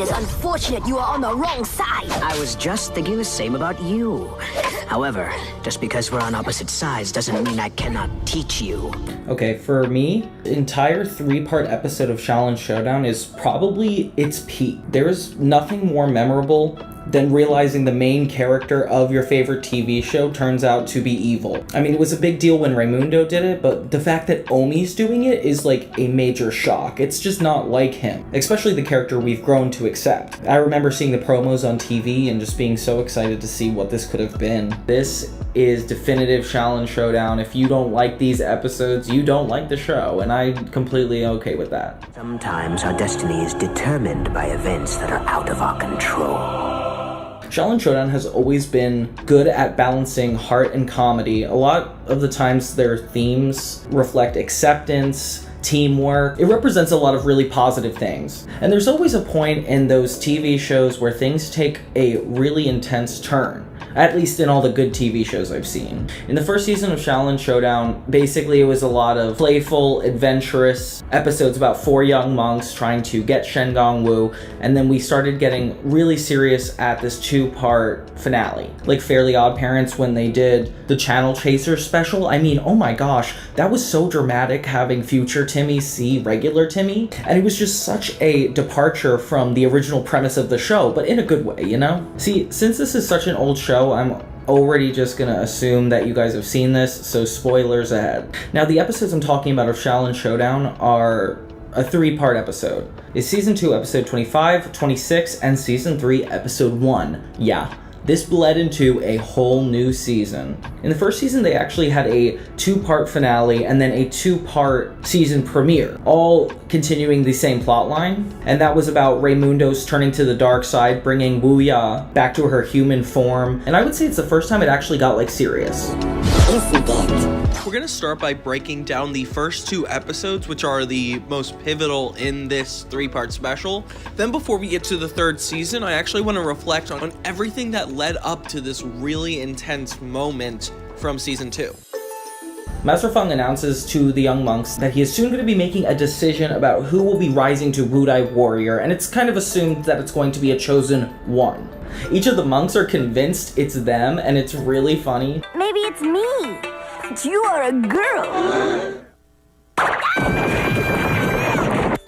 It's unfortunate you are on the wrong side. I was just thinking the same about you. However, just because we're on opposite sides doesn't mean I cannot teach you. Okay, for me, the entire 3-part episode of Xiaolin Showdown is probably its peak. There is nothing more memorable than realizing the main character of your favorite TV show turns out to be evil. I mean, it was a big deal when Raimundo did it, but the fact that Omi's doing it is like a major shock. It's just not like him, especially the character we've grown to accept. I remember seeing the promos on TV and just being so excited to see what this could have been. This is definitive Xiaolin Showdown. If you don't like these episodes, you don't like the show, and I'm completely okay with that. Sometimes our destiny is determined by events that are out of our control. Xiaolin Showdown has always been good at balancing heart and comedy. A lot of the times their themes reflect acceptance, teamwork. It represents a lot of really positive things. And there's always a point in those TV shows where things take a really intense turn. At least in all the good TV shows I've seen. In the first season of Xiaolin Showdown, basically it was a lot of playful, adventurous episodes about 4 young monks trying to get Shen Gong Wu, and then we started getting really serious at this 2-part finale. Like Fairly Odd Parents when they did the Channel Chaser special. I mean, oh my gosh, that was so dramatic having future Timmy see regular Timmy, and it was just such a departure from the original premise of the show, but in a good way, you know? See, since this is such an old show, I'm already just gonna assume that you guys have seen this, so spoilers ahead. Now, the episodes I'm talking about of Xiaolin Showdown are a 3-part episode. It's Season 2, Episode 25, 26, and Season 3, Episode 1. Yeah. This bled into a whole new season. In the first season, they actually had a 2-part finale and then a 2-part season premiere, all continuing the same plotline. And that was about Raimundo's turning to the dark side, bringing Wu Ya back to her human form. And I would say it's the first time it actually got, like, serious. We're going to start by breaking down the first 2 episodes, which are the most pivotal in this 3-part special. Then before we get to the 3rd season, I actually want to reflect on everything that led up to this really intense moment from Season 2. Master Feng announces to the young monks that he is soon going to be making a decision about who will be rising to Wudai Warrior, and it's kind of assumed that it's going to be a chosen one. Each of the monks are convinced it's them, and it's really funny. Maybe it's me. But you are a girl.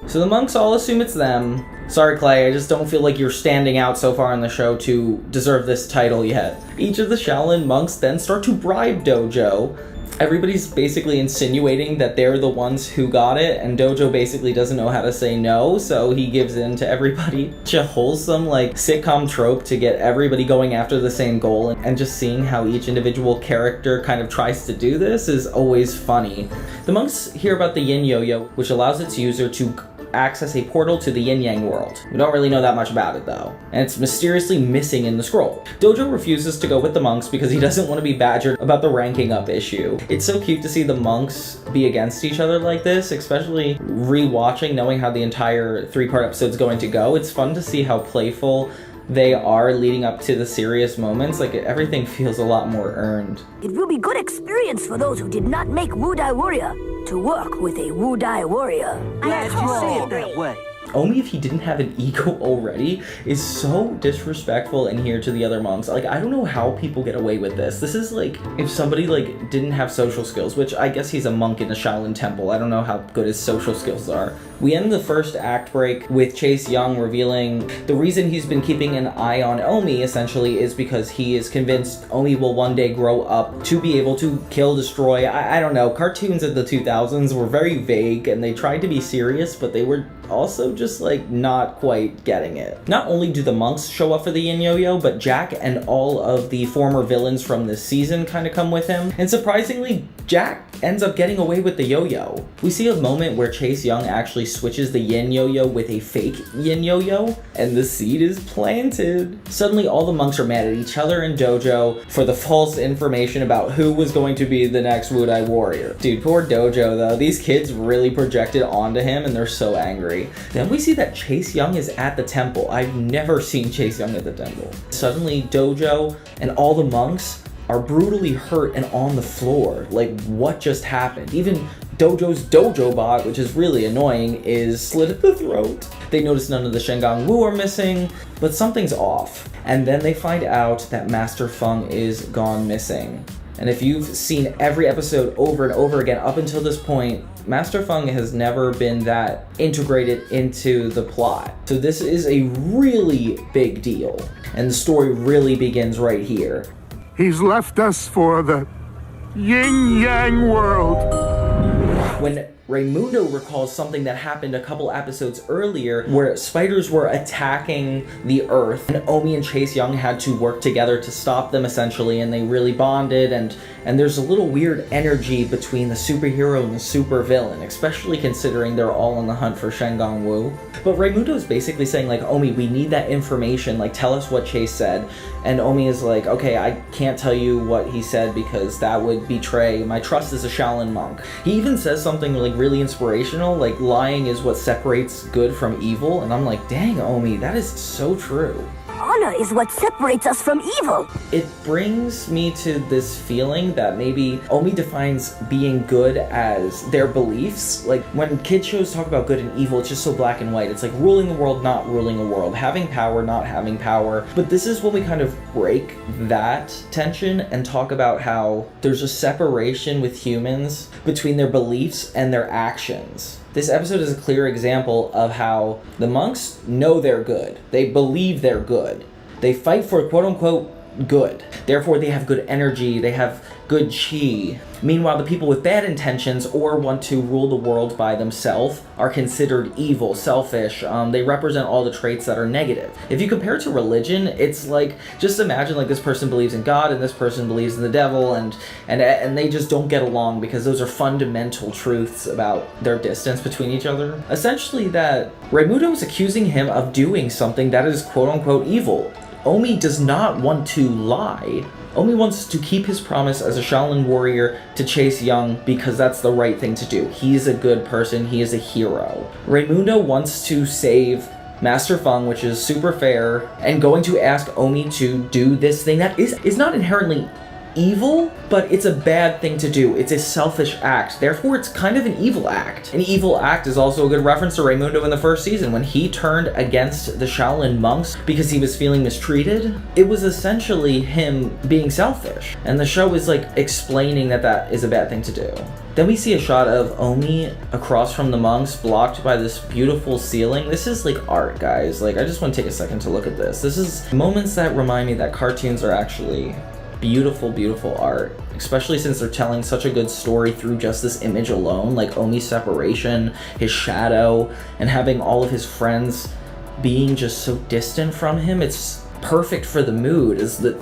So the monks all assume it's them. Sorry, Clay, I just don't feel like you're standing out so far in the show to deserve this title yet. Each of the Xiaolin monks then start to bribe Dojo. Everybody's basically insinuating that they're the ones who got it, and Dojo basically doesn't know how to say no, so he gives in to everybody. Such a wholesome, like, sitcom trope to get everybody going after the same goal, and just seeing how each individual character kind of tries to do this is always funny. The monks hear about the Yin Yo-Yo, which allows its user to access a portal to the yin-yang world. We don't really know that much about it though, and it's mysteriously missing in the scroll. Dojo refuses to go with the monks because he doesn't want to be badgered about the ranking up issue. It's so cute to see the monks be against each other like this, especially rewatching, knowing how the entire 3-part episode's going to go. It's fun to see how playful they are leading up to the serious moments. Like, everything feels a lot more earned. It will be good experience for those who did not make Wudai Warrior to work with a Wudai Warrior. Glad you say it that way. Omi, if he didn't have an ego already, is so disrespectful in here to the other monks. Like, I don't know how people get away with this. This is like if somebody like didn't have social skills, which I guess he's a monk in the Shaolin Temple. I don't know how good his social skills are. We end the first act break with Chase Young revealing the reason he's been keeping an eye on Omi, essentially, is because he is convinced Omi will one day grow up to be able to kill, destroy. I don't know. Cartoons of the 2000s were very vague, and they tried to be serious, but they were also just like not quite getting it. Not only do the monks show up for the Yin Yo-Yo, but Jack and all of the former villains from this season kind of come with him. And surprisingly, Jack ends up getting away with the yo-yo. We see a moment where Chase Young actually switches the Yin Yo-Yo with a fake Yin Yo-Yo, and the seed is planted. Suddenly all the monks are mad at each other in Dojo for the false information about who was going to be the next Wudai Warrior. Dude, poor Dojo though. These kids really projected onto him and they're so angry. Then we see that Chase Young is at the temple. I've never seen Chase Young at the temple. Suddenly Dojo and all the monks are brutally hurt and on the floor. Like, what just happened? Even Dojo's Dojo bot, which is really annoying, is slit at the throat. They notice none of the Shen Gong Wu are missing, but something's off. And then they find out that Master Feng is gone missing. And if you've seen every episode over and over again up until this point, Master Feng has never been that integrated into the plot. So this is a really big deal. And the story really begins right here. He's left us for the yin-yang world. When Raimundo recalls something that happened a couple episodes earlier where spiders were attacking the Earth and Omi and Chase Young had to work together to stop them essentially, and they really bonded, and there's a little weird energy between the superhero and the supervillain, especially considering they're all on the hunt for Shen Gong Wu. But Raimundo is basically saying like, Omi, we need that information, like tell us what Chase said. And Omi is like, okay, I can't tell you what he said because that would betray my trust as a Shaolin monk. He even says something like really inspirational, like lying is what separates good from evil. And I'm like, dang, Omi, that is so true. Honor is what separates us from evil. It brings me to this feeling that maybe Omi defines being good as their beliefs. Like when kid shows talk about good and evil, it's just so black and white. It's like ruling the world, not ruling a world, having power, not having power. But this is when we kind of break that tension and talk about how there's a separation with humans between their beliefs and their actions. This episode is a clear example of how the monks know they're good. They believe they're good. They fight for quote-unquote good. Therefore, they have good energy. They have good chi. Meanwhile, the people with bad intentions or want to rule the world by themselves are considered evil, selfish. They represent all the traits that are negative. If you compare it to religion, it's like, just imagine like this person believes in God and this person believes in the devil, and they just don't get along because those are fundamental truths about their distance between each other. Essentially, that Raimundo is accusing him of doing something that is quote-unquote evil. Omi does not want to lie. Omi wants to keep his promise as a Xiaolin warrior to Chase Young because that's the right thing to do. He's a good person. He is a hero. Raimundo wants to save Master Feng, which is super fair, and going to ask Omi to do this thing that is not inherently evil, but it's a bad thing to do. It's a selfish act. Therefore, it's kind of an evil act. An evil act is also a good reference to Raimundo in the first season when he turned against the Shaolin monks because he was feeling mistreated. It was essentially him being selfish. And the show is like explaining that that is a bad thing to do. Then we see a shot of Omi across from the monks, blocked by this beautiful ceiling. This is like art, guys. Like, I just want to take a second to look at this. This is moments that remind me that cartoons are actually beautiful, beautiful art, especially since they're telling such a good story through just this image alone, like Omi's separation, his shadow, and having all of his friends being just so distant from him. It's perfect for the mood, is the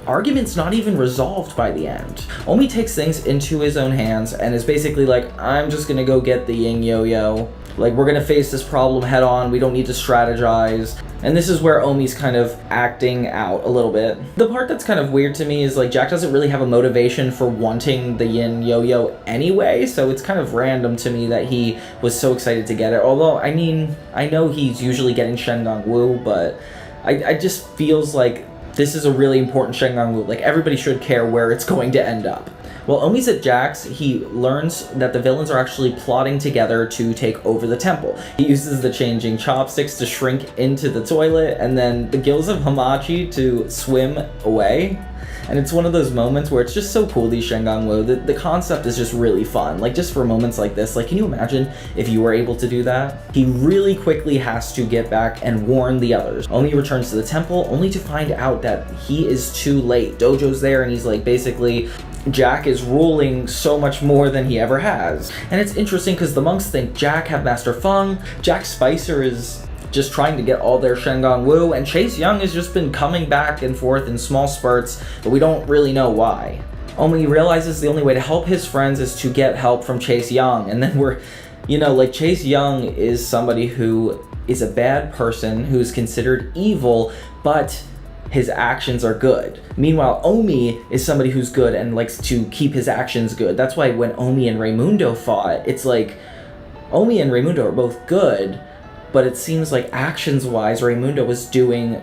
argument's not even resolved by the end. Omi takes things into his own hands and is basically like, I'm just gonna go get the yin yo-yo. Like, we're gonna face this problem head on, we don't need to strategize. And this is where Omi's kind of acting out a little bit. The part that's kind of weird to me is like Jack doesn't really have a motivation for wanting the yin yo-yo anyway, so it's kind of random to me that he was so excited to get it. Although, I mean, I know he's usually getting Shen Gong Wu, but I just feels like this is a really important Shen Gong Wu. Like, everybody should care where it's going to end up. While Omi's at Jack's, he learns that the villains are actually plotting together to take over the temple. He uses the changing chopsticks to shrink into the toilet, and then the gills of Hamachi to swim away. And it's one of those moments where it's just so cool, these Shen Gong Wu. The concept is just really fun. Like, just for moments like this, like, can you imagine if you were able to do that? He really quickly has to get back and warn the others. Omi returns to the temple, only to find out that he is too late. Dojo's there, and he's like, basically, Jack is ruling so much more than he ever has. And it's interesting because the monks think Jack have Master Feng, Jack Spicer is just trying to get all their Shen Gong Wu, and Chase Young has just been coming back and forth in small spurts, but we don't really know why. Omi realizes the only way to help his friends is to get help from Chase Young, and then we're, you know, like, Chase Young is somebody who is a bad person, who's considered evil, but his actions are good. Meanwhile, Omi is somebody who's good and likes to keep his actions good. That's why when Omi and Raimundo fought, it's like, Omi and Raimundo are both good, but it seems like actions-wise, Raimundo was doing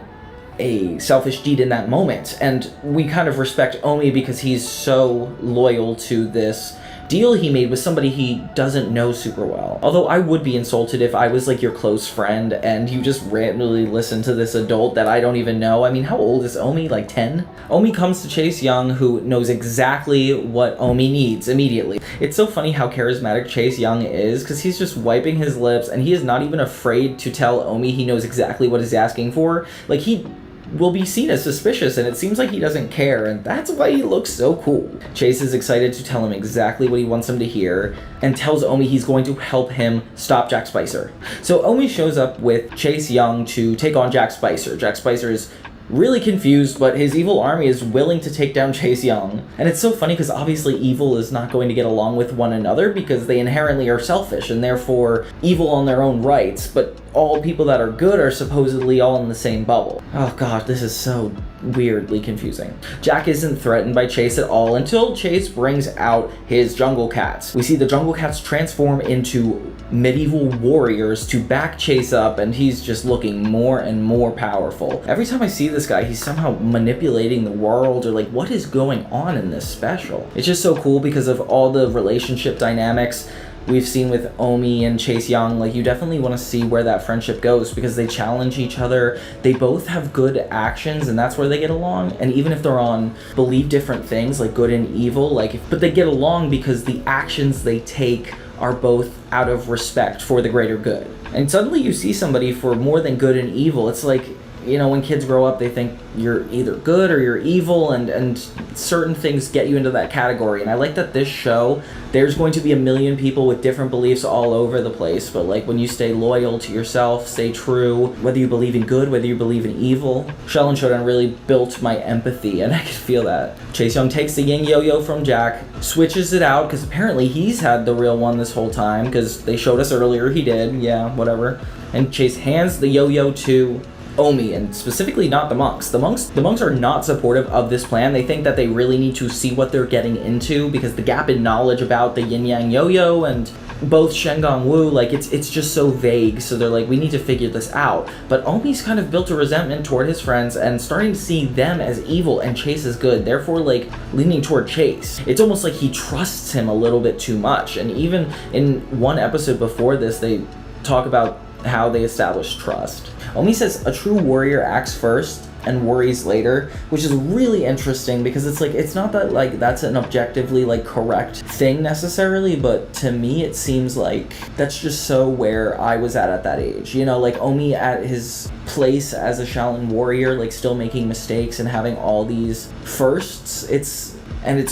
a selfish deed in that moment. And we kind of respect Omi because he's so loyal to this deal he made with somebody he doesn't know super well. Although I would be insulted if I was like your close friend and you just randomly listen to this adult that I don't even know. I mean, how old is Omi? Like 10? Omi comes to Chase Young, who knows exactly what Omi needs immediately. It's so funny how charismatic Chase Young is, because he's just wiping his lips and he is not even afraid to tell Omi he knows exactly what he's asking for. Like, he will be seen as suspicious, and it seems like he doesn't care, and that's why he looks so cool. Chase is excited to tell him exactly what he wants him to hear, and tells Omi he's going to help him stop Jack Spicer. So Omi shows up with Chase Young to take on Jack Spicer. Jack Spicer is really confused, but his evil army is willing to take down Chase Young. And it's so funny because obviously evil is not going to get along with one another because they inherently are selfish and therefore evil on their own rights, but all people that are good are supposedly all in the same bubble. Oh god, this is so weirdly confusing. Jack isn't threatened by Chase at all until Chase brings out his jungle cats. We see the jungle cats transform into medieval warriors to back Chase up, and he's just looking more and more powerful. Every time I see this guy, he's somehow manipulating the world, or like, what is going on in this special? It's just so cool because of all the relationship dynamics we've seen with Omi and Chase Young. Like, you definitely want to see where that friendship goes because they challenge each other. They both have good actions, and that's where they get along. And even if they're on believe different things like good and evil, but they get along because the actions they take are both out of respect for the greater good. And suddenly you see somebody for more than good and evil. It's like, you know, when kids grow up, they think you're either good or you're evil, and certain things get you into that category. And I like that this show, there's going to be a million people with different beliefs all over the place, but like when you stay loyal to yourself, stay true, whether you believe in good, whether you believe in evil. Xiaolin Showdown really built my empathy, and I could feel that. Chase Young takes the yin yo-yo from Jack, switches it out, because apparently he's had the real one this whole time, because they showed us earlier he did, yeah, whatever. And Chase hands the yo-yo to Omi, and specifically not the monks. The monks are not supportive of this plan. They think that they really need to see what they're getting into because the gap in knowledge about the yin-yang yo-yo and both Shen Gong Wu, like, it's just so vague. So they're like, we need to figure this out. But Omi's kind of built a resentment toward his friends and starting to see them as evil and Chase as good, therefore like leaning toward Chase. It's almost like he trusts him a little bit too much. And even in one episode before this, they talk about how they establish trust. Omi says a true warrior acts first and worries later, which is really interesting because it's like, it's not that like that's an objectively like correct thing necessarily, but to me it seems like that's just so where I was at that age. You know, like Omi at his place as a Xiaolin warrior, like still making mistakes and having all these firsts. It's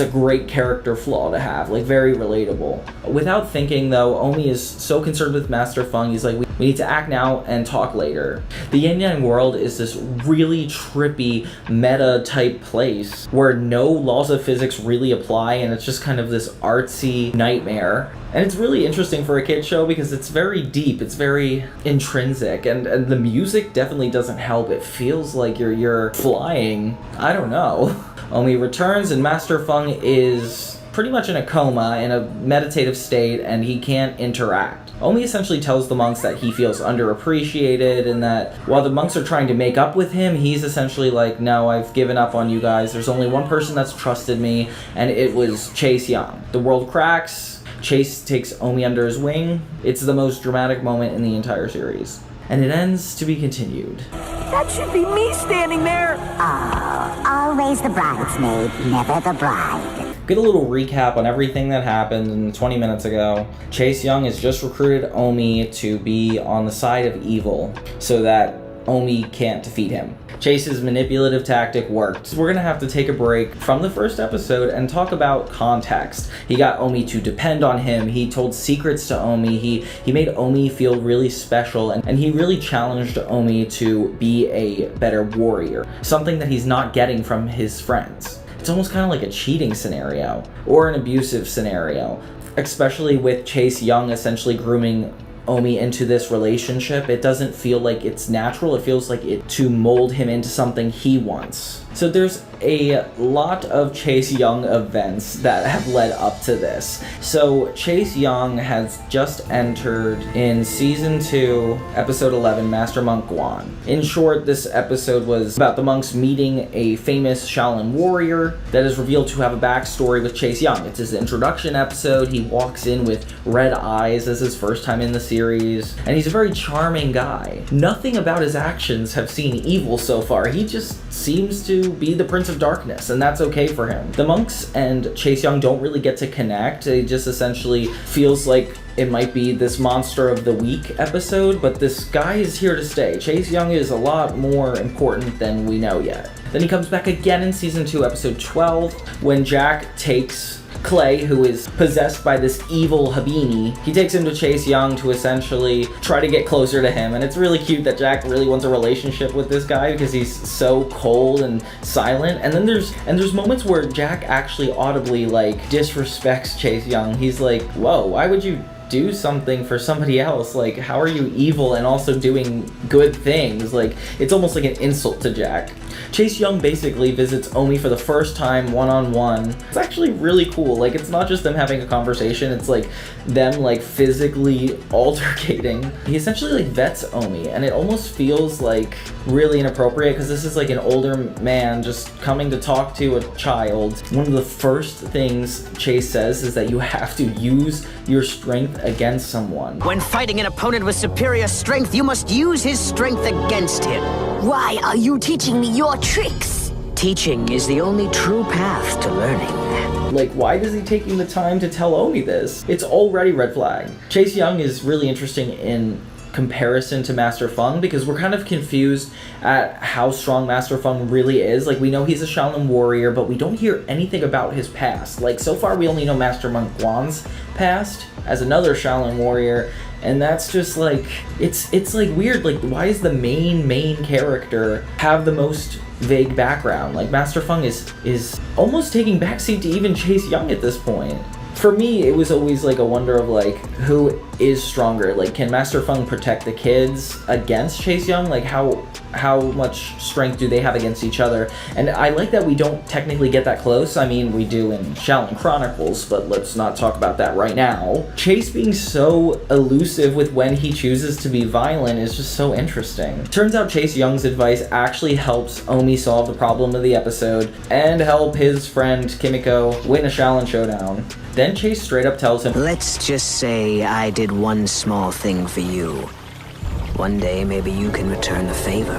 a great character flaw to have, like very relatable. Without thinking though, Omi is so concerned with Master Feng, he's like, we need to act now and talk later. The Yin Yang world is this really trippy meta type place where no laws of physics really apply, and it's just kind of this artsy nightmare. And it's really interesting for a kid show because it's very deep, it's very intrinsic, and the music definitely doesn't help. It feels like you're flying. I don't know. Omi returns and Master Feng is pretty much in a coma, in a meditative state, and he can't interact. Omi essentially tells the monks that he feels underappreciated and that while the monks are trying to make up with him, he's essentially like, no, I've given up on you guys. There's only one person that's trusted me, and it was Chase Young. The world cracks. Chase takes Omi under his wing. It's the most dramatic moment in the entire series. And it ends to be continued. That should be me standing there. Oh, always the bridesmaid, never the bride. Get a little recap on everything that happened 20 minutes ago. Chase Young has just recruited Omi to be on the side of evil so that Omi can't defeat him. Chase's manipulative tactic worked. We're gonna have to take a break from the first episode and talk about context. He got Omi to depend on him. He told secrets to Omi. He made Omi feel really special, and he really challenged Omi to be a better warrior, something that he's not getting from his friends. It's almost kind of like a cheating scenario or an abusive scenario, especially with Chase Young essentially grooming Omi into this relationship. It doesn't feel like it's natural. It feels like it to mold him into something he wants. So there's a lot of Chase Young events that have led up to this. So Chase Young has just entered in Season 2, Episode 11, Master Monk Guan. In short, this episode was about the monks meeting a famous Xiaolin warrior that is revealed to have a backstory with Chase Young. It's his introduction episode. He walks in with red eyes as his first time in the series, and he's a very charming guy. Nothing about his actions have seen evil so far. He just seems to be the Prince of Darkness, and that's okay for him. The monks and Chase Young don't really get to connect. It just essentially feels like it might be this Monster of the Week episode, but this guy is here to stay. Chase Young is a lot more important than we know yet. Then he comes back again in Season 2, Episode 12, when Jack takes Clay, who is possessed by this evil Habini. He takes him to Chase Young to essentially try to get closer to him, and it's really cute that Jack really wants a relationship with this guy because he's so cold and silent. And then there's moments where Jack actually audibly like disrespects Chase Young. He's like, whoa, why would you do something for somebody else? Like, how are you evil and also doing good things? Like, it's almost like an insult to Jack. Chase Young basically visits Omi for the first time one-on-one. It's actually really cool. Like, it's not just them having a conversation, it's like them like physically altercating. He essentially like vets Omi, and it almost feels like really inappropriate because this is like an older man just coming to talk to a child. One of the first things Chase says is that you have to use your strength against someone. When fighting an opponent with superior strength, you must use his strength against him. Why are you teaching me your tricks? Teaching is the only true path to learning. Like, why is he taking the time to tell Omi this? It's already red flag. Chase Young is really interesting in comparison to Master Feng because we're kind of confused at how strong Master Feng really is. Like, we know he's a Xiaolin warrior, but we don't hear anything about his past. Like, so far we only know Master Monk Guan's past as another Xiaolin warrior, and that's just like, it's like weird. Like, why is the main character have the most vague background? Like, Master Feng is almost taking backseat to even Chase Young at this point. For me, it was always like a wonder of like, who is stronger? Like, can Master Feng protect the kids against Chase Young? Like, how much strength do they have against each other? And I like that we don't technically get that close. I mean, we do in Xiaolin Chronicles, but let's not talk about that right now. Chase being so elusive with when he chooses to be violent is just so interesting. Turns out Chase Young's advice actually helps Omi solve the problem of the episode and help his friend Kimiko win a Xiaolin Showdown. Then Chase straight up tells him, Let's just say I did one small thing for you. One day, maybe you can return the favor.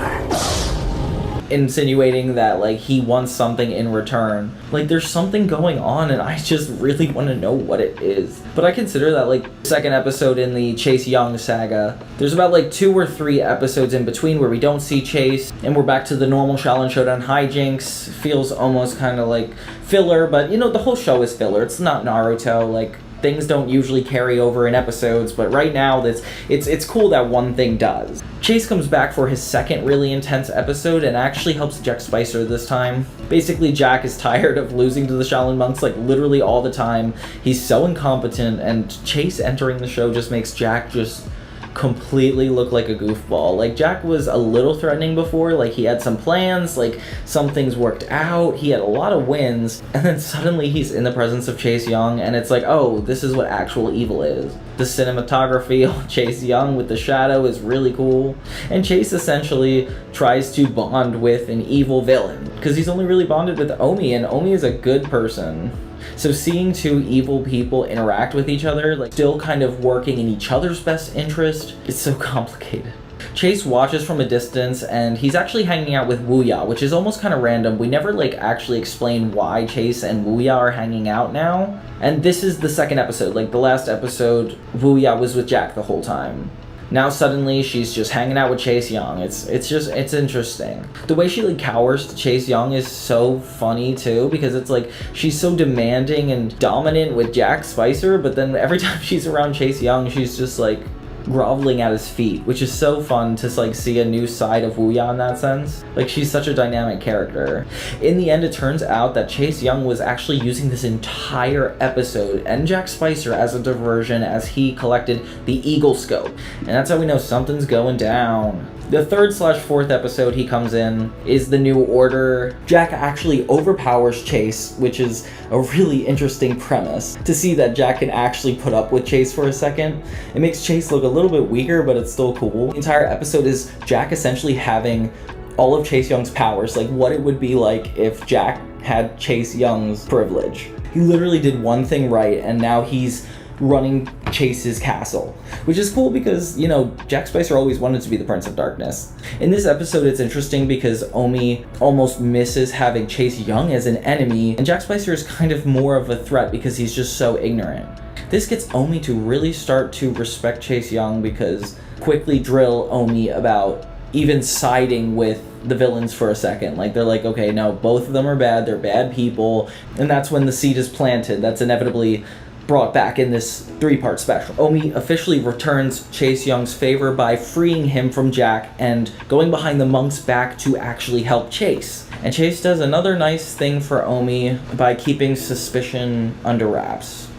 Insinuating that like he wants something in return. Like, there's something going on and I just really want to know what it is. But I consider that like second episode in the Chase Young saga. There's about like 2 or 3 episodes in between where we don't see Chase and we're back to the normal Xiaolin Showdown hijinks. Feels almost kind of like filler, but you know, the whole show is filler. It's not Naruto. Like, things don't usually carry over in episodes, but right now it's cool that one thing does. Chase comes back for his second really intense episode and actually helps Jack Spicer this time. Basically, Jack is tired of losing to the Xiaolin monks like literally all the time. He's so incompetent, and Chase entering the show just makes Jack just completely look like a goofball. Like, Jack was a little threatening before, like he had some plans, like some things worked out, he had a lot of wins, and then suddenly he's in the presence of Chase Young and it's like, oh, this is what actual evil is. The cinematography of Chase Young with the shadow is really cool, and Chase essentially tries to bond with an evil villain because he's only really bonded with Omi, and Omi is a good person. So seeing two evil people interact with each other, like still kind of working in each other's best interest, it's so complicated. Chase watches from a distance and he's actually hanging out with Wuya, which is almost kind of random. We never like actually explain why Chase and Wuya are hanging out now. And this is the second episode. Like, the last episode, Wuya was with Jack the whole time. Now suddenly she's just hanging out with Chase Young. It's interesting. The way she like cowers to Chase Young is so funny too, because it's like she's so demanding and dominant with Jack Spicer, but then every time she's around Chase Young, she's just like groveling at his feet, which is so fun to like see a new side of Wuya in that sense. Like, she's such a dynamic character. In the end, it turns out that Chase Young was actually using this entire episode and Jack Spicer as a diversion as he collected the Eagle Scope, and that's how we know something's going down. The 3rd/4th episode he comes in is the New Order. Jack actually overpowers Chase, which is a really interesting premise. To see that Jack can actually put up with Chase for a second. It makes Chase look a little bit weaker, but it's still cool. The entire episode is Jack essentially having all of Chase Young's powers, like what it would be like if Jack had Chase Young's privilege. He literally did one thing right, and now he's running Chase's castle, which is cool because, you know, Jack Spicer always wanted to be the Prince of Darkness. In this episode, it's interesting because Omi almost misses having Chase Young as an enemy, and Jack Spicer is kind of more of a threat because he's just so ignorant. This gets Omi to really start to respect Chase Young because quickly drill Omi about even siding with the villains for a second. Like, they're like, okay, no, both of them are bad, they're bad people, and that's when the seed is planted. That's inevitably brought back in this 3-part special. Omi officially returns Chase Young's favor by freeing him from Jack and going behind the monk's back to actually help Chase. And Chase does another nice thing for Omi by keeping suspicion under wraps.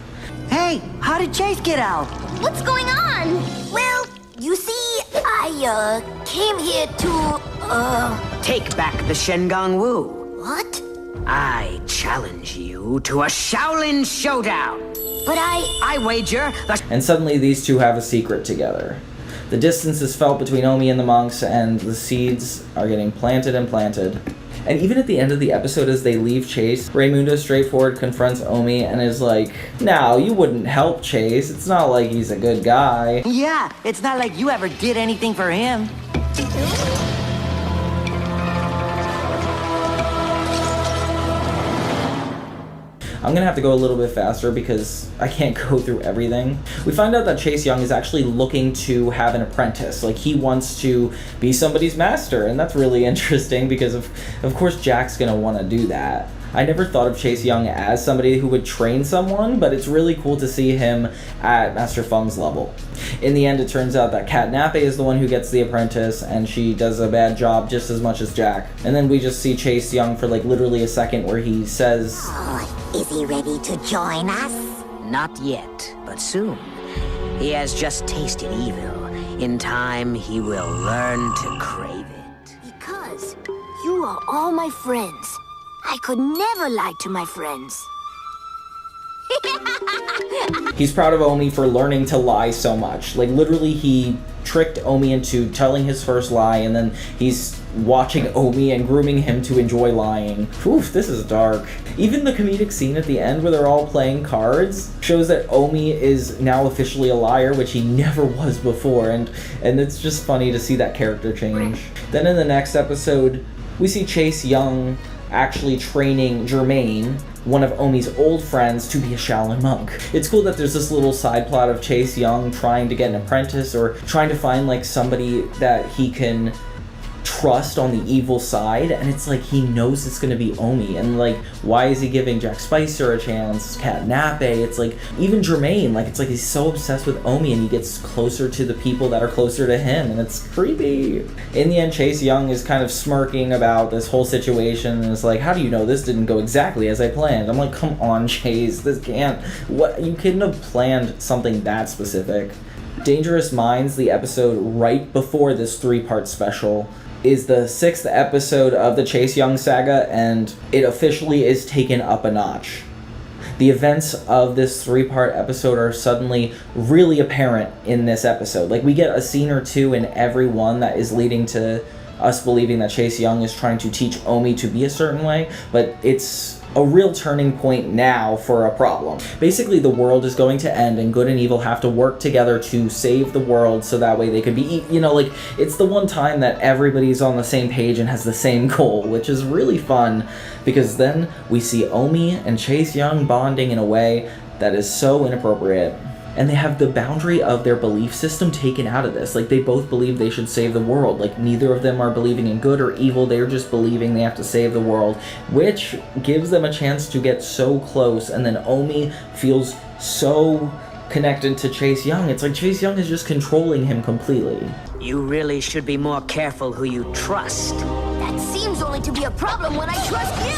Hey, how did Chase get out? What's going on? Well, you see, I came here to, Take back the Shen Gong Wu. What? I challenge you to a Xiaolin Showdown. But I wager the... And suddenly these two have a secret together. The distance is felt between Omi and the monks, and the seeds are getting planted and planted. And even at the end of the episode, as they leave Chase, Raymundo straightforward confronts Omi and is like, "No, you wouldn't help Chase. It's not like he's a good guy." Yeah, it's not like you ever did anything for him. I'm gonna have to go a little bit faster because I can't go through everything. We find out that Chase Young is actually looking to have an apprentice. Like, he wants to be somebody's master, and that's really interesting because of course Jack's gonna want to do that. I never thought of Chase Young as somebody who would train someone, but it's really cool to see him at Master Feng's level. In the end, it turns out that Cat Nappe is the one who gets the apprentice, and she does a bad job just as much as Jack. And then we just see Chase Young for like literally a second where he says, Oh, is he ready to join us? Not yet, but soon. He has just tasted evil. In time, he will learn to crave it. because you are all my friends. I could never lie to my friends. he's proud of Omi for learning to lie so much. Like, literally, he tricked Omi into telling his first lie, and then he's watching Omi and grooming him to enjoy lying. Oof, this is dark. Even the comedic scene at the end where they're all playing cards shows that Omi is now officially a liar, which he never was before, and it's just funny to see that character change. Then in the next episode, we see Chase Young actually training Germaine, one of Omi's old friends, to be a Shaolin monk. It's cool that there's this little side plot of Chase Young trying to get an apprentice, or trying to find like somebody that he can trust on the evil side, and it's like he knows it's gonna be Omi, and like, why is he giving Jack Spicer a chance, Cat Nappe? It's like, even Germaine, like, it's like he's so obsessed with Omi, and he gets closer to the people that are closer to him, and it's creepy. In the end, Chase Young is kind of smirking about this whole situation, and it's like, how do you know this didn't go exactly as I planned? I'm like, come on, Chase, this can't, what, you couldn't have planned something that specific. Dangerous Minds, the episode right before this 3-part special, is the 6th episode of the Chase Young saga, and it officially is taken up a notch. The events of this 3-part episode are suddenly really apparent in this episode. Like, we get a scene or two in every one that is leading to us believing that Chase Young is trying to teach Omi to be a certain way, but it's a real turning point now for a problem. Basically, the world is going to end, and good and evil have to work together to save the world so that way they could be, you know, like, it's the one time that everybody's on the same page and has the same goal, which is really fun, because then we see Omi and Chase Young bonding in a way that is so inappropriate. And they have the boundary of their belief system taken out of this. Like, they both believe they should save the world. Like, neither of them are believing in good or evil. They're just believing they have to save the world, which gives them a chance to get so close. And then Omi feels so connected to Chase Young. It's like Chase Young is just controlling him completely. You really should be more careful who you trust. That seems only to be a problem when I trust you.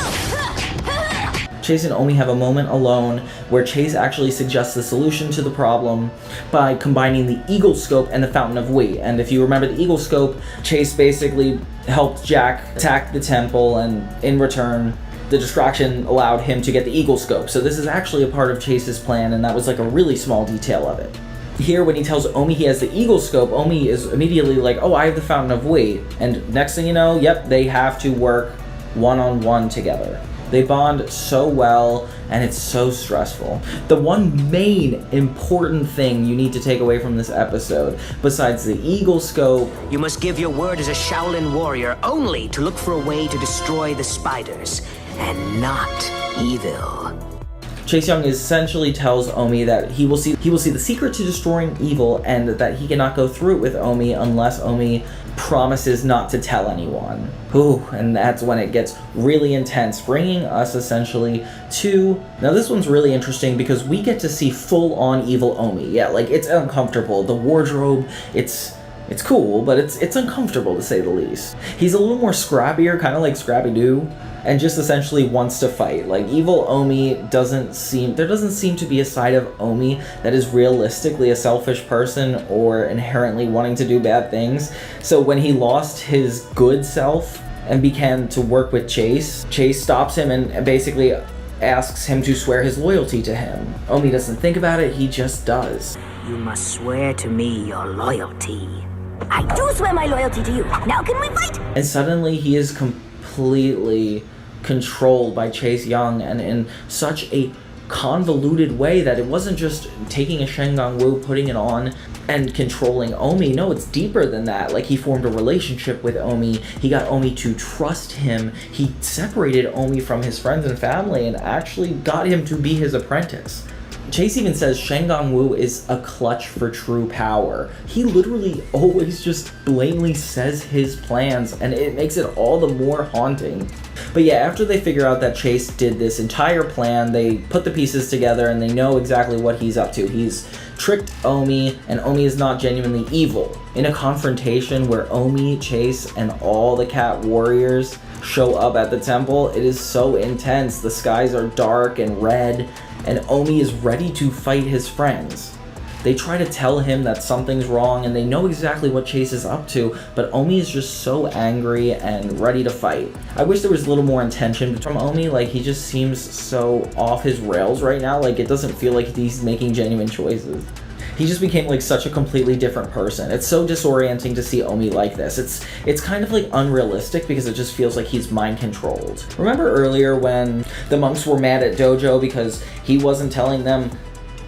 Chase and Omi have a moment alone where Chase actually suggests the solution to the problem by combining the Eagle Scope and the Fountain of Wei. And if you remember the Eagle Scope, Chase basically helped Jack attack the temple, and in return, the distraction allowed him to get the Eagle Scope. So this is actually a part of Chase's plan, and that was like a really small detail of it. Here, when he tells Omi he has the Eagle Scope, Omi is immediately like, oh, I have the Fountain of Wei. And next thing you know, yep, they have to work one-on-one together. They bond so well, and it's so stressful. The one main important thing you need to take away from this episode, besides the Eagle Scope, You must give your word as a Xiaolin warrior only to look for a way to destroy the spiders, and not evil. Chase Young essentially tells Omi that he will see the secret to destroying evil, and that he cannot go through it with Omi unless Omi promises not to tell anyone. Ooh, and that's when it gets really intense, bringing us essentially to... Now this one's really interesting because we get to see full-on evil Omi. Yeah, like, it's uncomfortable. The wardrobe, it's cool, but it's uncomfortable to say the least. He's a little more scrappier, kind of like Scrappy-Doo, and just essentially wants to fight. Like, evil Omi there doesn't seem to be a side of Omi that is realistically a selfish person or inherently wanting to do bad things. So when he lost his good self and began to work with Chase stops him and basically asks him to swear his loyalty to him. Omi doesn't think about it, he just does. You must swear to me your loyalty. I do swear my loyalty to you. Now can we fight? And suddenly he is completely controlled by Chase Young, and in such a convoluted way that it wasn't just taking a Shen Gong Wu, putting it on, and controlling Omi. No, it's deeper than that. Like, he formed a relationship with Omi. He got Omi to trust him. He separated Omi from his friends and family and actually got him to be his apprentice. Chase even says Shen Gong Wu is a clutch for true power. He literally always just blatantly says his plans, and it makes it all the more haunting. But yeah, after they figure out that Chase did this entire plan, they put the pieces together and they know exactly what he's up to. He's tricked Omi, and Omi is not genuinely evil. In a confrontation where Omi, Chase, and all the cat warriors show up at the temple, it is so intense. The skies are dark and red, and Omi is ready to fight his friends. They try to tell him that something's wrong, and they know exactly what Chase is up to, but Omi is just so angry and ready to fight. I wish there was a little more intention from Omi. Like, he just seems so off his rails right now. Like, it doesn't feel like he's making genuine choices. He just became like such a completely different person. It's so disorienting to see Omi like this. It's kind of like unrealistic because it just feels like he's mind controlled. Remember earlier when the monks were mad at Dojo because he wasn't telling them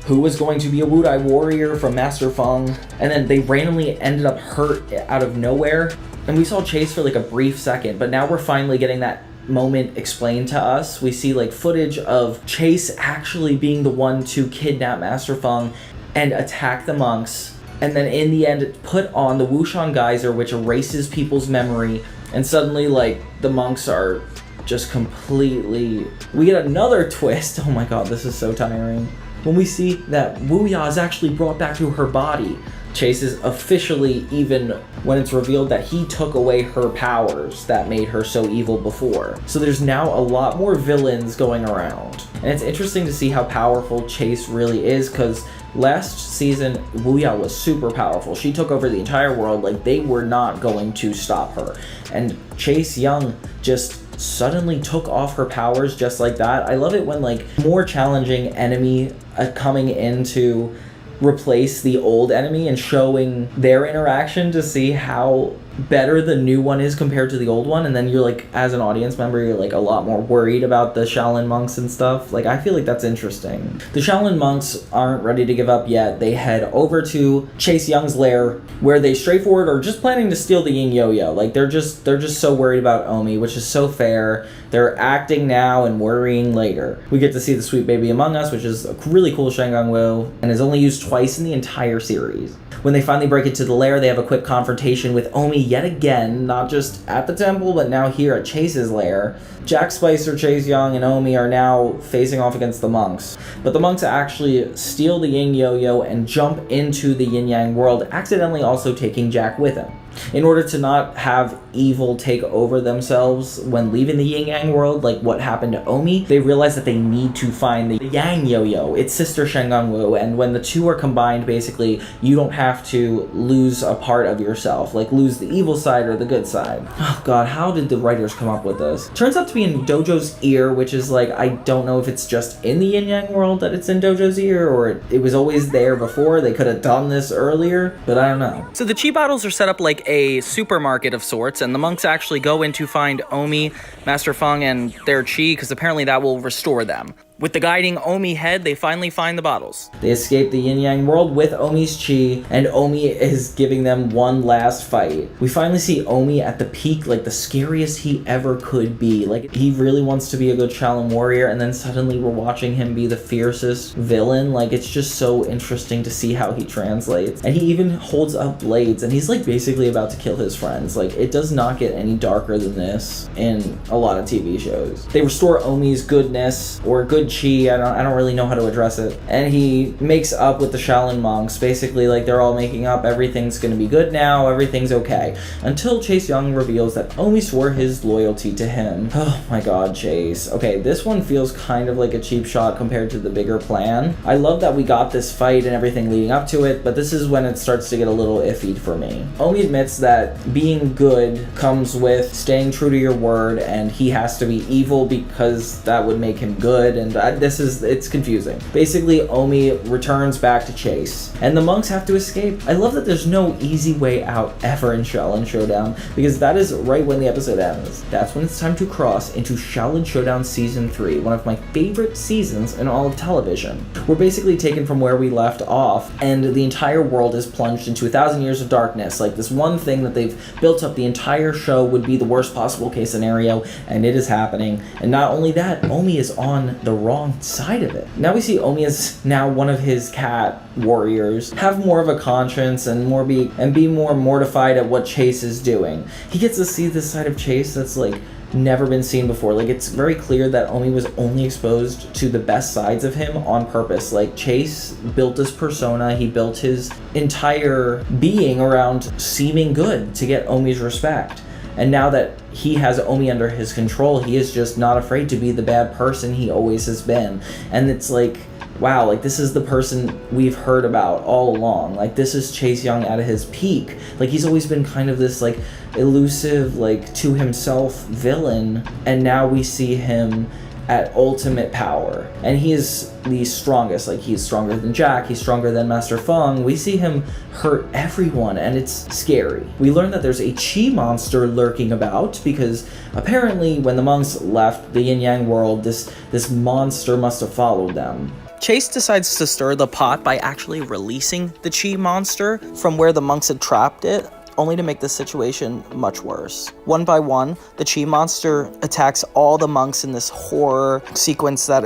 who was going to be a Wudai warrior from Master Feng, and then they randomly ended up hurt out of nowhere? And we saw Chase for like a brief second, but now we're finally getting that moment explained to us. We see like footage of Chase actually being the one to kidnap Master Feng and attack the monks, and then in the end put on the Wushan Geyser, which erases people's memory, and suddenly like the monks are just completely... We get another twist. Oh my god, this is so tiring. When we see that Wuya is actually brought back to her body. Chase is officially, even when it's revealed that he took away her powers that made her so evil before. So there's now a lot more villains going around. And it's interesting to see how powerful Chase really is, because last season, Wuya was super powerful. She took over the entire world. Like, they were not going to stop her. And Chase Young just suddenly took off her powers just like that. I love it when, like, more challenging enemy coming in to replace the old enemy and showing their interaction to see how better the new one is compared to the old one, and then you're like, as an audience member, you're like a lot more worried about the Shaolin monks and stuff. Like, I feel like that's interesting. The Shaolin monks aren't ready to give up yet. They head over to Chase Young's lair, where they straightforward are just planning to steal the Yin Yo-Yo. Like, they're just so worried about Omi, which is so fair. They're acting now and worrying later. We get to see the Sweet Baby Among Us, which is a really cool Shen Gong Wu, and is only used twice in the entire series. When they finally break into the lair, they have a quick confrontation with Omi yet again, not just at the temple, but now here at Chase's lair. Jack Spicer, Chase Young, and Omi are now facing off against the monks. But the monks actually steal the Yin Yo-Yo and jump into the Yin Yang world, accidentally also taking Jack with him. In order to not have evil take over themselves when leaving the yin yang world, like what happened to Omi, they realize that they need to find the yang yo-yo, its sister Shen Gong Wu, and when the two are combined, basically, you don't have to lose a part of yourself, like lose the evil side or the good side. Oh god, how did the writers come up with this? Turns out to be in Dojo's ear, which is like, I don't know if it's just in the yin yang world that it's in Dojo's ear, or it was always there before. They could have done this earlier, but I don't know. So the chi bottles are set up like a supermarket of sorts, and the monks actually go in to find Omi, Master Feng, and their chi, because apparently that will restore them. With the guiding Omi head, they finally find the bottles. They escape the yin-yang world with Omi's chi, and Omi is giving them one last fight. We finally see Omi at the peak, like the scariest he ever could be. Like, he really wants to be a good Xiaolin warrior, and then suddenly we're watching him be the fiercest villain. Like, it's just so interesting to see how he translates. And he even holds up blades, and he's like basically about to kill his friends. Like, it does not get any darker than this in a lot of TV shows. They restore Omi's goodness, or good chi, I don't really know how to address it, and he makes up with the Xiaolin monks. Basically, like, they're all making up, everything's gonna be good now, everything's okay, until Chase Young reveals that Omi swore his loyalty to him. Oh my god, Chase. Okay, this one feels kind of like a cheap shot compared to the bigger plan. I love that we got this fight and everything leading up to it, but this is when it starts to get a little iffy for me. Omi admits that being good comes with staying true to your word, and he has to be evil because that would make him good, and it's confusing. Basically, Omi returns back to Chase, and the monks have to escape. I love that there's no easy way out ever in Xiaolin Showdown, because that is right when the episode ends. That's when it's time to cross into Xiaolin Showdown Season 3, one of my favorite seasons in all of television. We're basically taken from where we left off, and the entire world is plunged into 1,000 years of darkness. Like, this one thing that they've built up the entire show would be the worst possible case scenario, and it is happening. And not only that, Omi is on the wrong side of it. Now we see Omi as now one of his cat warriors have more of a conscience and be more mortified at what Chase is doing. He gets to see this side of Chase that's like never been seen before. Like, it's very clear that Omi was only exposed to the best sides of him on purpose. Like, Chase built this persona, he built his entire being around seeming good to get Omi's respect. And now that he has Omi under his control, he is just not afraid to be the bad person he always has been. And it's like, wow, like, this is the person we've heard about all along. Like, this is Chase Young at his peak. Like, he's always been kind of this, like, elusive, like, to himself villain. And now we see him at ultimate power, and he is the strongest. Like, he's stronger than Jack, he's stronger than Master Feng. We see him hurt everyone, and it's scary. We learn that there's a chi monster lurking about, because apparently when the monks left the yin yang world, this monster must have followed them. Chase decides to stir the pot by actually releasing the chi monster from where the monks had trapped it, only to make the situation much worse. One by one, the chi monster attacks all the monks in this horror sequence that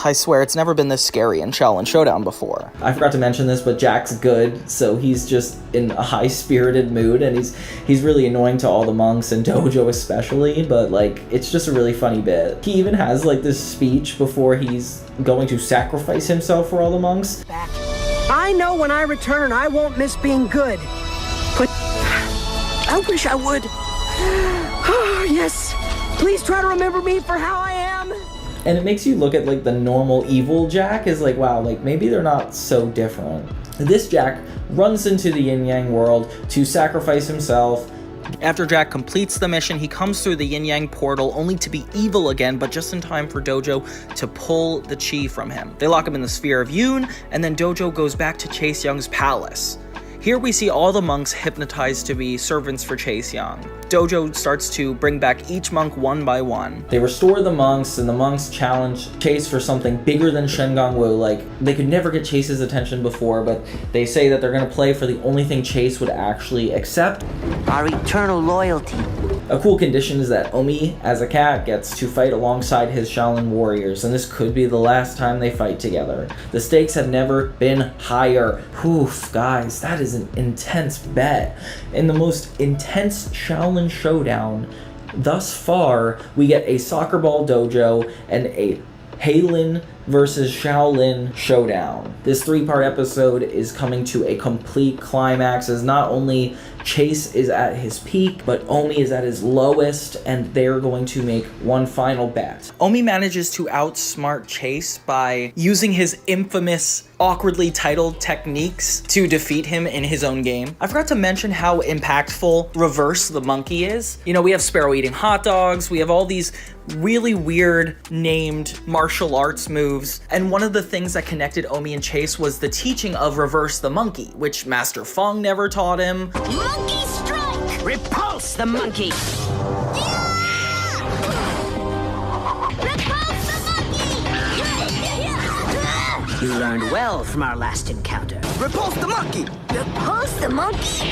I swear, it's never been this scary in Xiaolin Showdown before. I forgot to mention this, but Jack's good, so he's just in a high-spirited mood, and he's really annoying to all the monks, and Dojo especially, but, like, it's just a really funny bit. He even has, like, this speech before he's going to sacrifice himself for all the monks. I know when I return, I won't miss being good. But I wish I would. Oh, yes. Please try to remember me for how I am. And it makes you look at, like, the normal evil Jack is like, wow, like, maybe they're not so different. This Jack runs into the yin-yang world to sacrifice himself. After Jack completes the mission, he comes through the yin-yang portal only to be evil again, but just in time for Dojo to pull the chi from him. They lock him in the sphere of Yoon, and then Dojo goes back to Chase Young's palace. Here we see all the monks hypnotized to be servants for Chase Young. Dojo starts to bring back each monk one by one. They restore the monks, and the monks challenge Chase for something bigger than Shen Gong Wu. Like, they could never get Chase's attention before, but they say that they're gonna play for the only thing Chase would actually accept. Our eternal loyalty. A cool condition is that Omi, as a cat, gets to fight alongside his Xiaolin Warriors, and this could be the last time they fight together. The stakes have never been higher. Oof, guys, that is an intense bet. In the most intense Xiaolin Showdown thus far, we get a soccer ball Dojo and a Xiaolin versus Xiaolin Showdown. This 3-part episode is coming to a complete climax as not only Chase is at his peak, but Omi is at his lowest, and they're going to make one final bet. Omi manages to outsmart Chase by using his infamous, awkwardly titled techniques to defeat him in his own game. I forgot to mention how impactful Reverse the Monkey is. You know, we have Sparrow eating hot dogs, we have all these really weird named martial arts moves, and one of the things that connected Omi and Chase was the teaching of Reverse the Monkey, which Master Feng never taught him. Monkey strike! Repulse the monkey! Repulse the monkey! You learned well from our last encounter. Repulse the monkey! Repulse the monkey?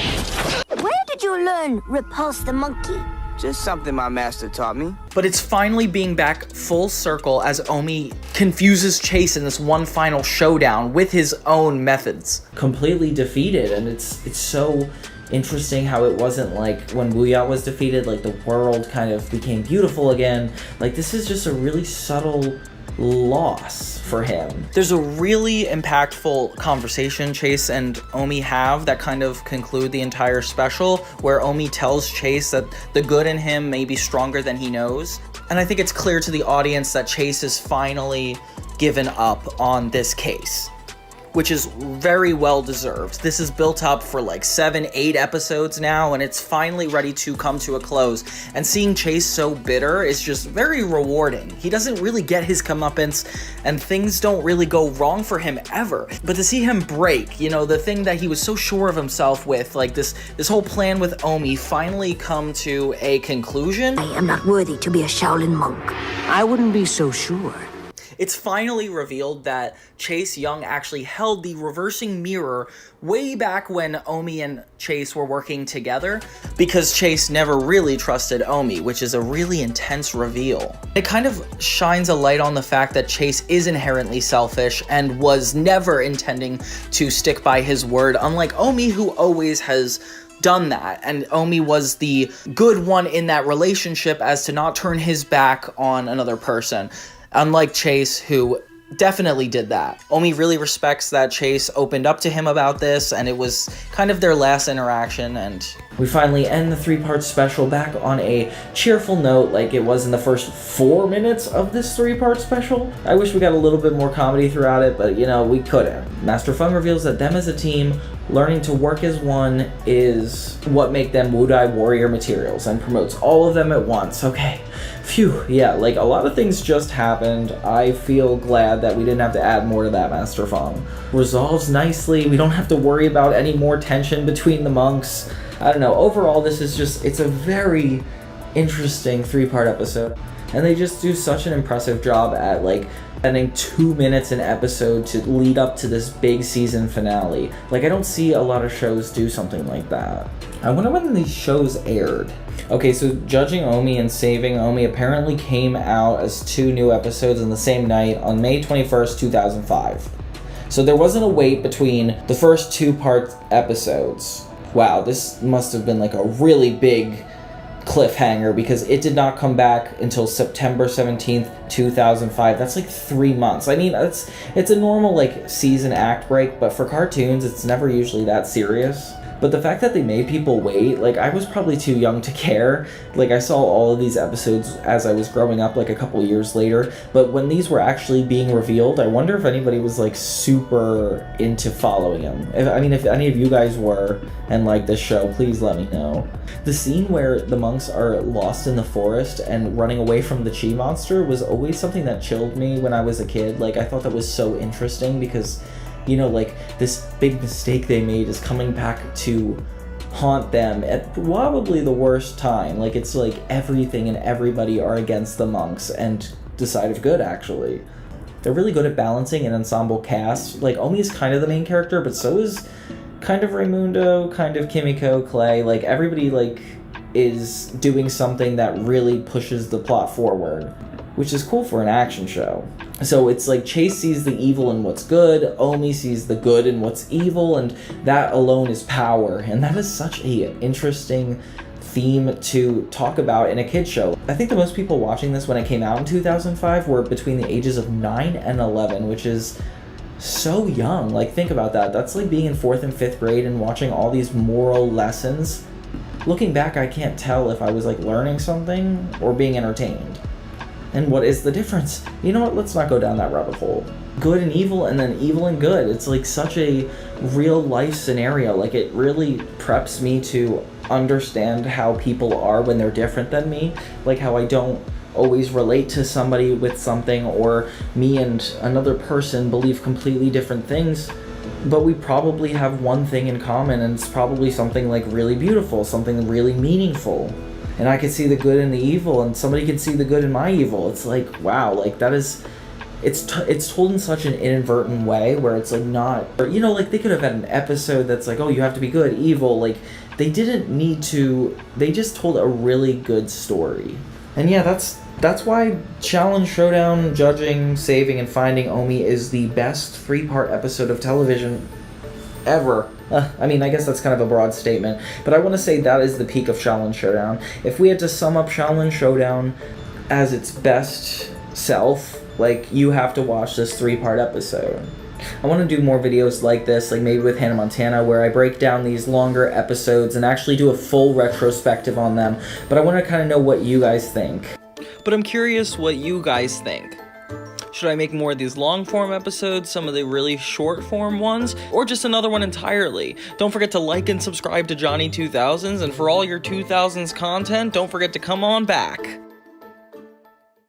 Where did you learn repulse the monkey? Just something my master taught me. But it's finally being back full circle as Omi confuses Chase in this one final showdown with his own methods. Completely defeated, and it's so interesting how it wasn't like when Wuya was defeated, like the world kind of became beautiful again. Like, this is just a really subtle loss for him. There's a really impactful conversation Chase and Omi have that kind of conclude the entire special, where Omi tells Chase that the good in him may be stronger than he knows. And I think it's clear to the audience that Chase has finally given up on this case, which is very well deserved. This is built up for like 7-8 episodes now, and it's finally ready to come to a close. And seeing Chase so bitter is just very rewarding. He doesn't really get his comeuppance, and things don't really go wrong for him ever. But to see him break, you know, the thing that he was so sure of himself with, like this whole plan with Omi, finally come to a conclusion. I am not worthy to be a Shaolin monk. I wouldn't be so sure. It's finally revealed that Chase Young actually held the reversing mirror way back when Omi and Chase were working together, because Chase never really trusted Omi, which is a really intense reveal. It kind of shines a light on the fact that Chase is inherently selfish and was never intending to stick by his word, unlike Omi, who always has done that, and Omi was the good one in that relationship as to not turn his back on another person. Unlike Chase, who definitely did that. Omi really respects that Chase opened up to him about this, and it was kind of their last interaction, and we finally end the 3-part special back on a cheerful note like it was in the first 4 minutes of this 3-part special. I wish we got a little bit more comedy throughout it, but you know, we couldn't. Master Feng reveals that them as a team, learning to work as one, is what make them Wudai Warrior materials, and promotes all of them at once. Okay. Phew, yeah, like a lot of things just happened. I feel glad that we didn't have to add more to that, Master Feng. Resolves nicely, we don't have to worry about any more tension between the monks. I don't know, overall this is just, it's a very interesting 3-part episode. And they just do such an impressive job at like spending 2 minutes an episode to lead up to this big season finale. Like, I don't see a lot of shows do something like that. I wonder when these shows aired. Okay, so Judging Omi and Saving Omi apparently came out as 2 new episodes on the same night on May 21st, 2005. So there wasn't a wait between the first 2-part episodes. Wow, this must have been like a really big cliffhanger, because it did not come back until September 17th, 2005. That's like 3 months. I mean, it's a normal like season act break, but for cartoons, it's never usually that serious. But the fact that they made people wait, like, I was probably too young to care. Like, I saw all of these episodes as I was growing up, like, a couple years later. But when these were actually being revealed, I wonder if anybody was, like, super into following them. If any of you guys were and liked this show, please let me know. The scene where the monks are lost in the forest and running away from the Chi monster was always something that chilled me when I was a kid. Like, I thought that was so interesting because, you know, like, this big mistake they made is coming back to haunt them at probably the worst time. Like, it's like everything and everybody are against the monks and the side of good, actually. They're really good at balancing an ensemble cast. Like, Omi's kind of the main character, but so is kind of Raimundo, kind of Kimiko, Clay. Like, everybody, like, is doing something that really pushes the plot forward, which is cool for an action show. So it's like Chase sees the evil in what's good, Omi sees the good in what's evil, and that alone is power. And that is such a interesting theme to talk about in a kid's show. I think the most people watching this when it came out in 2005 were between the ages of 9 and 11, which is so young. Like, think about that. That's like being in 4th and 5th grade and watching all these moral lessons. Looking back, I can't tell if I was like learning something or being entertained. And what is the difference? You know what? Let's not go down that rabbit hole. Good and evil, and then evil and good. It's like such a real life scenario. Like, it really preps me to understand how people are when they're different than me. Like how I don't always relate to somebody with something, or me and another person believe completely different things, but we probably have one thing in common, and it's probably something like really beautiful, something really meaningful. And I can see the good in the evil, and somebody can see the good in my evil. It's like, wow, like that is, it's told in such an inadvertent way where it's like not, or, you know, like they could have had an episode that's like, oh, you have to be good, evil. Like, they didn't need to, they just told a really good story. And yeah, that's why Xiaolin Showdown, Judging, Saving, and Finding Omi is the best 3-part episode of television ever. I mean, I guess that's kind of a broad statement, but I want to say that is the peak of Xiaolin Showdown. If we had to sum up Xiaolin Showdown as its best self, like, you have to watch this 3-part episode. I want to do more videos like this, like maybe with Hannah Montana, where I break down these longer episodes and actually do a full retrospective on them, but I want to kind of know what you guys think. But I'm curious what you guys think. Should I make more of these long-form episodes, some of the really short-form ones, or just another one entirely? Don't forget to like and subscribe to Johnny2000s, and for all your 2000s content, don't forget to come on back.